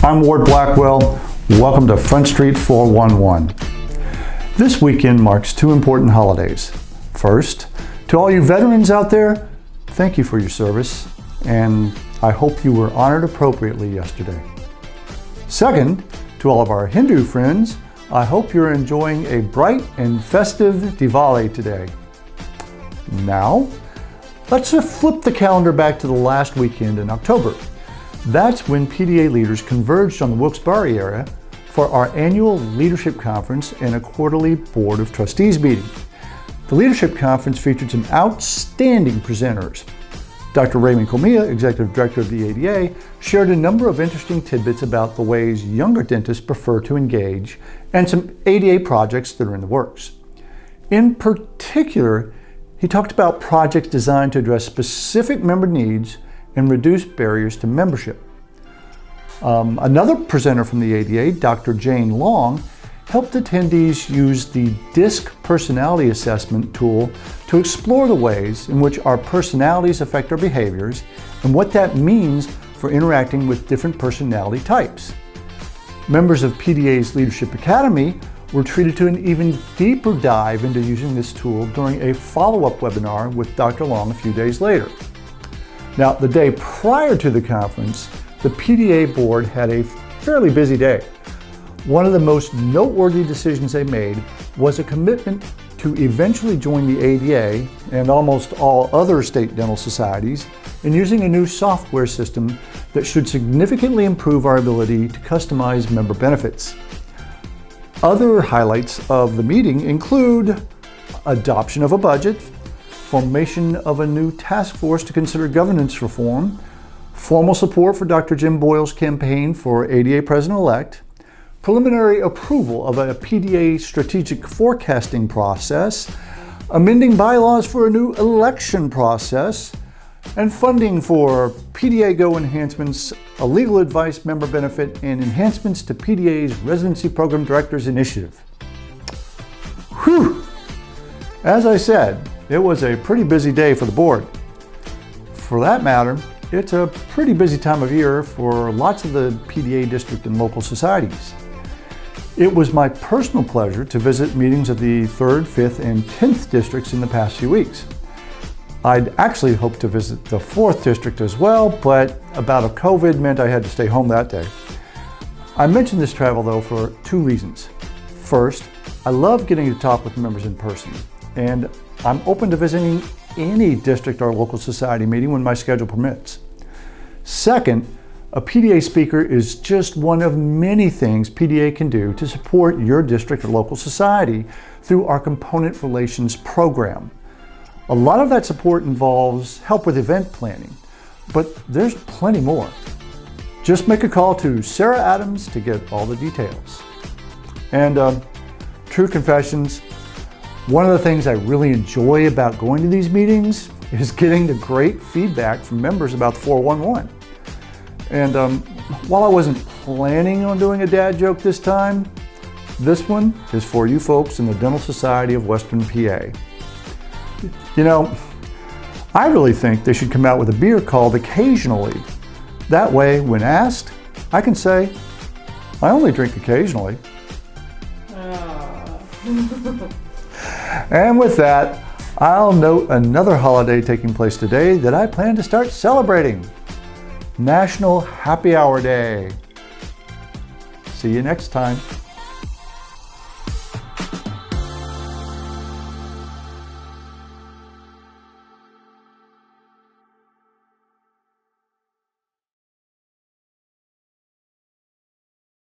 I'm Ward Blackwell. Welcome to Front Street 411. This weekend marks two important holidays. First, to all you veterans out there, thank you for your service, and I hope you were honored appropriately yesterday. Second, to all of our Hindu friends, I hope you're enjoying a bright and festive Diwali today. Now, let's flip the calendar back to the last weekend in October. That's when PDA leaders converged on the Wilkes-Barre area for our annual Leadership Conference and a quarterly Board of Trustees meeting. The Leadership Conference featured some outstanding presenters. Dr. Raymond Comilla, Executive Director of the ADA, shared a number of interesting tidbits about the ways younger dentists prefer to engage and some ADA projects that are in the works. In particular, he talked about projects designed to address specific member needs and reduce barriers to membership. Another presenter from the ADA, Dr. Jane Long, helped attendees use the DISC personality assessment tool to explore the ways in which our personalities affect our behaviors and what that means for interacting with different personality types. Members of PDA's Leadership Academy were treated to an even deeper dive into using this tool during a follow-up webinar with Dr. Long a few days later. Now, the day prior to the conference, the PDA board had a fairly busy day. One of the most noteworthy decisions they made was a commitment to eventually join the ADA and almost all other state dental societies in using a new software system that should significantly improve our ability to customize member benefits. Other highlights of the meeting include adoption of a budget, formation of a new task force to consider governance reform, formal support for Dr. Jim Boyle's campaign for ADA President-elect, preliminary approval of a PDA strategic forecasting process, amending bylaws for a new election process, and funding for PDA Go enhancements, a legal advice member benefit, and enhancements to PDA's Residency Program Directors Initiative. Whew! As I said, it was a pretty busy day for the board. For that matter, it's a pretty busy time of year for lots of the PDA district and local societies. It was my personal pleasure to visit meetings of the 3rd, 5th, and 10th districts in the past few weeks. I'd actually hoped to visit the 4th district as well, but a bout of COVID meant I had to stay home that day. I mention this travel though for two reasons. First, I love getting to talk with members in person, and I'm open to visiting any district or local society meeting when my schedule permits. Second, a PDA speaker is just one of many things PDA can do to support your district or local society through our Component Relations program. A lot of that support involves help with event planning, but there's plenty more. Just make a call to Sarah Adams to get all the details. And true confessions, one of the things I really enjoy about going to these meetings is getting the great feedback from members about the 411. And while I wasn't planning on doing a dad joke this time, this one is for you folks in the Dental Society of Western PA. You know, I really think they should come out with a beer called Occasionally. That way, when asked, I can say, I only drink occasionally. And with that, I'll note another holiday taking place today that I plan to start celebrating. National Happy Hour Day. See you next time.